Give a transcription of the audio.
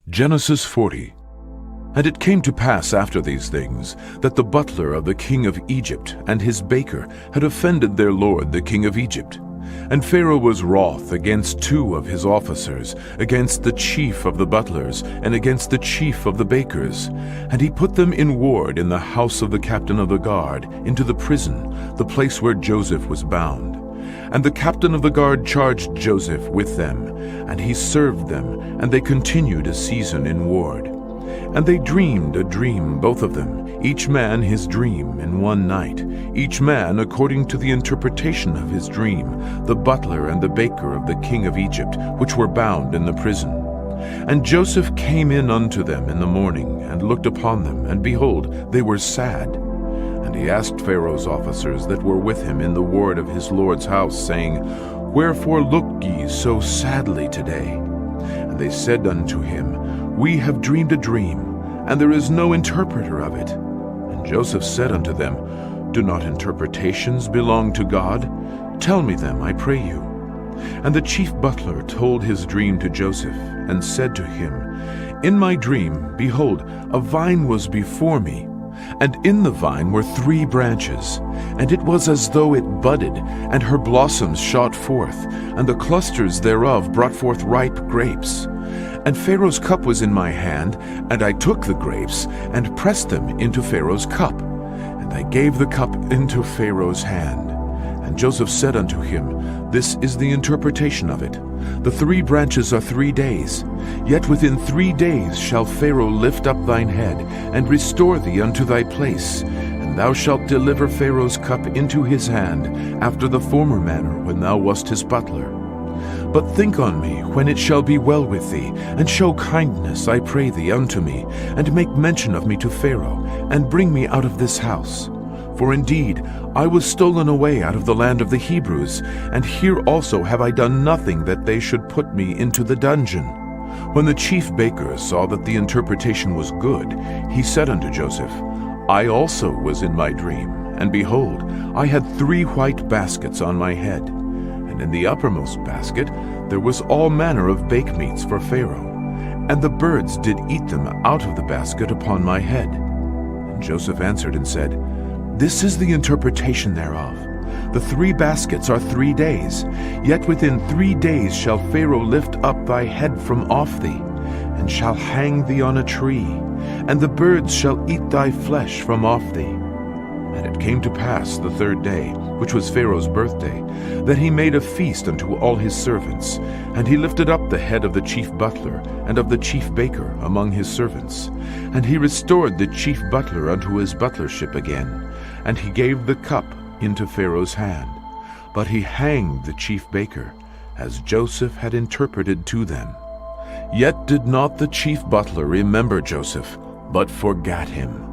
Genesis 40. And it came to pass after these things, that the butler of the king of Egypt and his baker had offended their lord the king of Egypt. And Pharaoh was wroth against two of his officers, against the chief of the butlers, and against the chief of the bakers. And he put them in ward in the house of the captain of the guard, into the prison, the place where Joseph was bound. And the captain of the guard charged Joseph with them, and he served them, and they continued a season in ward. And they dreamed a dream, both of them, each man his dream in one night, each man according to the interpretation of his dream, the butler and the baker of the king of Egypt, which were bound in the prison. And Joseph came in unto them in the morning, and looked upon them, and behold, they were sad. And he asked Pharaoh's officers that were with him in the ward of his lord's house, saying, Wherefore look ye so sadly today? And they said unto him, We have dreamed a dream, and there is no interpreter of it. And Joseph said unto them, Do not interpretations belong to God? Tell me them, I pray you. And the chief butler told his dream to Joseph, and said to him, In my dream, behold, a vine was before me, and in the vine were 3 branches, and it was as though it budded, and her blossoms shot forth, and the clusters thereof brought forth ripe grapes. And Pharaoh's cup was in my hand, and I took the grapes, and pressed them into Pharaoh's cup, and I gave the cup into Pharaoh's hand. And Joseph said unto him, This is the interpretation of it. The 3 branches are 3 days. Yet within 3 days shall Pharaoh lift up thine head, and restore thee unto thy place. And thou shalt deliver Pharaoh's cup into his hand, after the former manner when thou wast his butler. But think on me when it shall be well with thee, and show kindness, I pray thee, unto me, and make mention of me to Pharaoh, and bring me out of this house. For indeed I was stolen away out of the land of the Hebrews, and here also have I done nothing that they should put me into the dungeon. When the chief baker saw that the interpretation was good, he said unto Joseph, I also was in my dream, and behold, I had 3 white baskets on my head. And in the uppermost basket there was all manner of bakemeats for Pharaoh, and the birds did eat them out of the basket upon my head. And Joseph answered and said, This is the interpretation thereof. The 3 baskets are 3 days, yet within 3 days shall Pharaoh lift up thy head from off thee, and shall hang thee on a tree, and the birds shall eat thy flesh from off thee. And it came to pass the 3rd day, which was Pharaoh's birthday, that he made a feast unto all his servants, and he lifted up the head of the chief butler and of the chief baker among his servants. And he restored the chief butler unto his butlership again, and he gave the cup into Pharaoh's hand. But he hanged the chief baker, as Joseph had interpreted to them. Yet did not the chief butler remember Joseph, but forgat him.